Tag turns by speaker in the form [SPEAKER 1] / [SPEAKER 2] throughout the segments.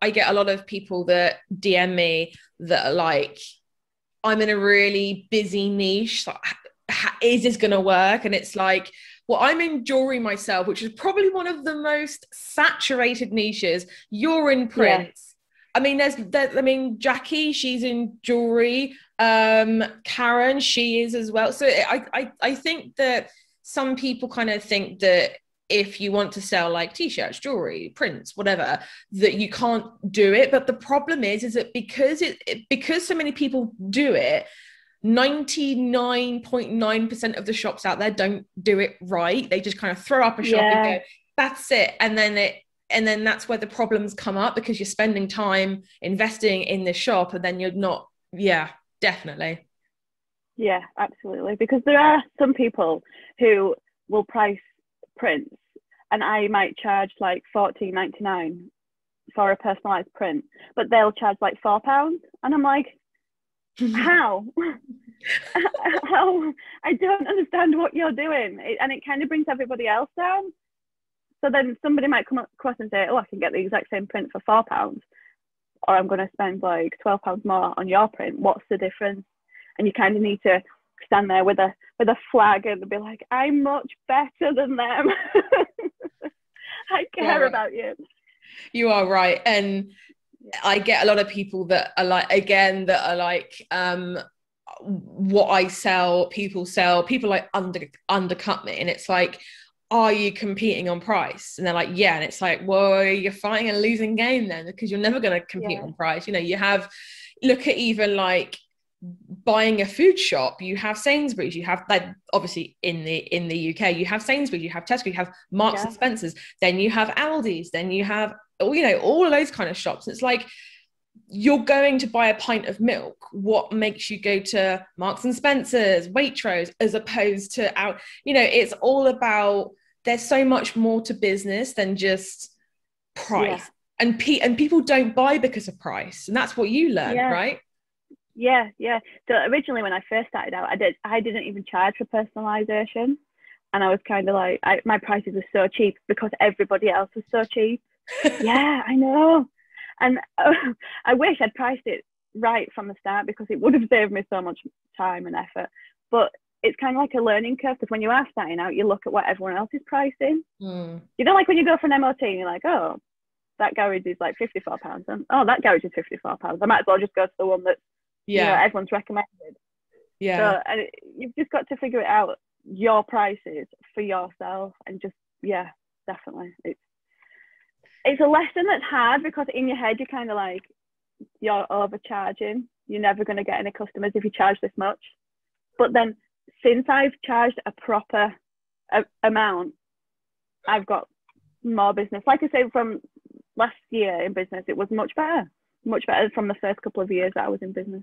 [SPEAKER 1] I get a lot of people that DM me that are like, I'm in a really busy niche. Like, is this going to work? And it's like, well, I'm in jewelry myself, which is probably one of the most saturated niches. You're in
[SPEAKER 2] Yeah.
[SPEAKER 1] prints. I mean, Jackie, she's in jewelry. Karen, she is as well. So I think that some people kind of think that if you want to sell like t-shirts, jewelry, prints, whatever, that you can't do it. But the problem is that because so many people do it, 99.9% of the shops out there don't do it right. They just kind of throw up a shop and
[SPEAKER 2] Yeah.
[SPEAKER 1] go, that's it. And then that's where the problems come up, because you're spending time investing in the shop and then you're not. Yeah, definitely.
[SPEAKER 2] Yeah, absolutely. Because there are some people who will price prints, and I might charge like 14.99 for a personalized print, but they'll charge like £4. And I'm like, how? How? I don't understand what you're doing. And it kind of brings everybody else down. So then somebody might come across and say, oh, I can get the exact same print for £4, or I'm going to spend like £12 more on your print. What's the difference? And you kind of need to stand there with a flag and be like, I'm much better than them. I care about you.
[SPEAKER 1] You are right. And I get a lot of people that are like, again, that are like, what I sell, people like undercut me. And it's like, are you competing on price? And they're like, yeah. And it's like, well, you're fighting a losing game then, because you're never going to compete on price. You know, look at even like buying a food shop. You have Sainsbury's, you have, like, obviously in the UK, you have Sainsbury's, you have Tesco, you have Marks and Spencer's, then you have Aldi's, then you have, you know, all of those kind of shops. It's like, you're going to buy a pint of milk. What makes you go to Marks and Spencer's, Waitrose, as opposed to out? You know, it's all about, there's so much more to business than just price. And people don't buy because of price, and that's what you learn, right?
[SPEAKER 2] Yeah. So originally when I first started out, I didn't even charge for personalization, and I was kind of like, my prices were so cheap because everybody else was so cheap. Yeah, I know. And I wish I'd priced it right from the start, because it would have saved me so much time and effort. But it's kind of like a learning curve, because when you are starting out, you look at what everyone else is pricing. You know, like when you go for an MOT and you're like, oh, that garage is like £54, and oh, that garage is £54. I might as well just go to the one that you know, everyone's recommended. So and you've just got to figure it out, your prices for yourself, and just definitely. It's a lesson that's hard, because in your head you're kind of like, you're overcharging. You're never going to get any customers if you charge this much. But then since I've charged a proper amount, I've got more business. Like I say, from last year in business, it was much better from the first couple of years that I was in business.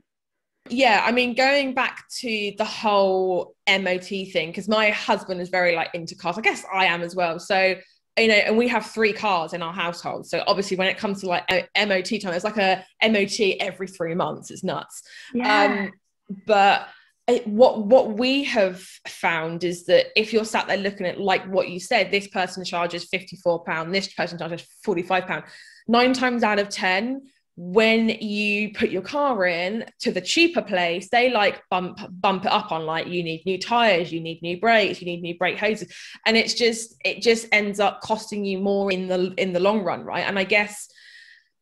[SPEAKER 1] Yeah, I mean, going back to the whole MOT thing, because my husband is very like into cars. I guess I am as well. So, you know, and we have 3 cars in our household. So obviously when it comes to like MOT time, it's like a MOT every 3 months. It's nuts. But what we have found is that if you're sat there looking at, like what you said, this person charges £54, this person charges £45, 9 times out of 10, when you put your car in to the cheaper place, they like bump it up on, like, you need new tires, you need new brakes, you need new brake hoses, and it just ends up costing you more in the long run, right? And I guess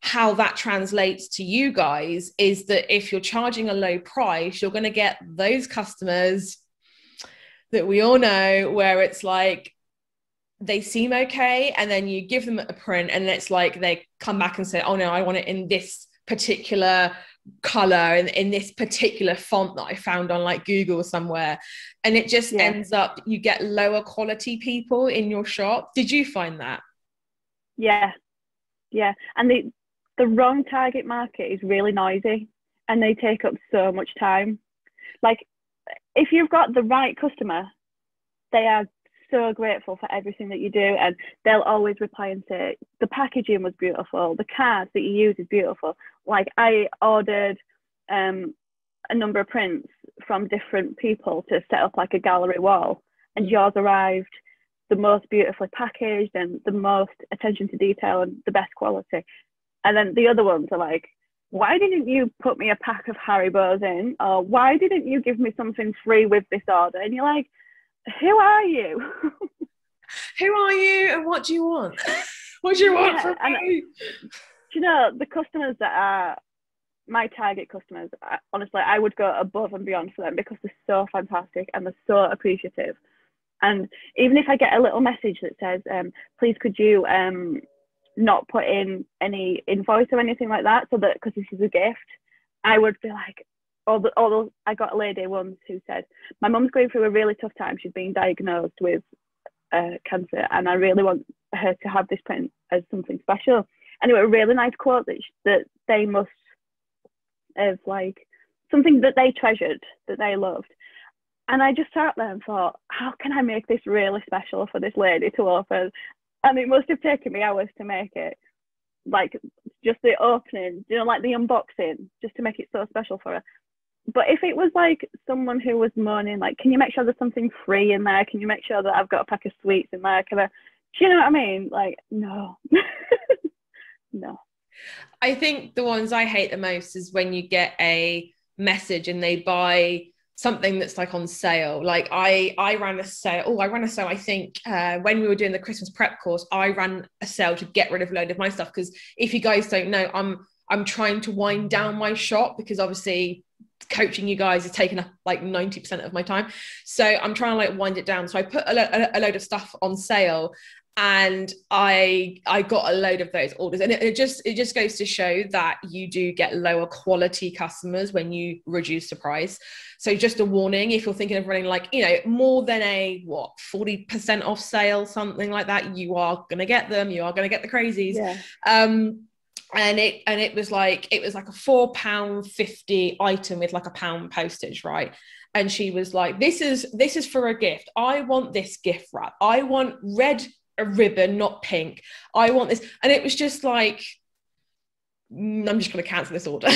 [SPEAKER 1] how that translates to you guys is that if you're charging a low price, you're going to get those customers that we all know, where it's like, they seem okay, and then you give them a print and it's like they come back and say, oh no, I want it in this particular color and in this particular font that I found on like Google somewhere, and it just ends up, you get lower quality people in your shop. Did you find that?
[SPEAKER 2] Yeah And the wrong target market is really noisy, and they take up so much time. Like, if you've got the right customer, they are so grateful for everything that you do, and they'll always reply and say the packaging was beautiful, the cards that you use is beautiful. Like, I ordered a number of prints from different people to set up like a gallery wall, and yours arrived the most beautifully packaged and the most attention to detail and the best quality. And then the other ones are like, why didn't you put me a pack of Haribos in? Or why didn't you give me something free with this order? And you're like, who are you?
[SPEAKER 1] Who are you and what do you want? What do you want from me?
[SPEAKER 2] Do you know, the customers that are my target customers, honestly, I would go above and beyond for them because they're so fantastic and they're so appreciative. And even if I get a little message that says, please could you not put in any invoice or anything like that, so that, because this is a gift, I would be like, although I got a lady once who said, my mum's going through a really tough time. She's been diagnosed with cancer, and I really want her to have this print as something special. And it was a really nice quote that they must have, like, something that they treasured, that they loved. And I just sat there and thought, how can I make this really special for this lady to open? And it must have taken me hours to make it. Like, just the opening, you know, like the unboxing, just to make it so special for her. But if it was like someone who was moaning, like, can you make sure there's something free in there? Can you make sure that I've got a pack of sweets in there? Do you know what I mean? Like, no. No.
[SPEAKER 1] I think the ones I hate the most is when you get a message and they buy something that's like on sale. Like I ran a sale. I think when we were doing the Christmas prep course, I ran a sale to get rid of a load of my stuff. Because if you guys don't know, I'm trying to wind down my shop, because obviously coaching you guys is taking up like 90% of my time. So I'm trying to like wind it down. So I put a load of stuff on sale, and I got a load of those orders, and it just goes to show that you do get lower quality customers when you reduce the price. So just a warning, if you're thinking of running like, you know, more than a 40% off sale, something like that, you are going to get them. You are going to get the crazies.
[SPEAKER 2] Yeah.
[SPEAKER 1] And it was like a £4.50 item with like £1 postage, right? And she was like, this is for a gift. I want this gift wrap. I want red a ribbon, not pink. I want this. And it was just like, I'm just going to cancel this order.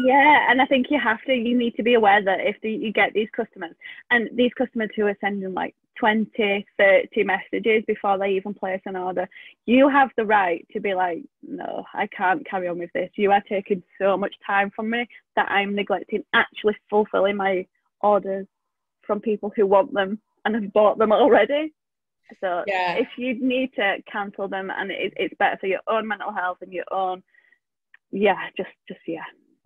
[SPEAKER 2] Yeah, and I think you need to be aware that if you get these customers, and these customers who are sending like 20, 30 messages before they even place an order, you have the right to be like, no, I can't carry on with this. You are taking so much time from me that I'm neglecting actually fulfilling my orders from people who want them and have bought them already. So yeah, if you need to cancel them, and it's better for your own mental health and your own, just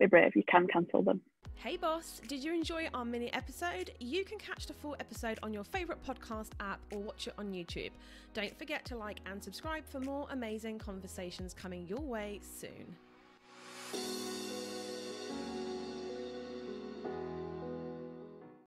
[SPEAKER 2] be brave. You can cancel them.
[SPEAKER 3] Hey boss, did you enjoy our mini episode? You can catch the full episode on your favourite podcast app or watch it on YouTube. Don't forget to like and subscribe for more amazing conversations coming your way soon.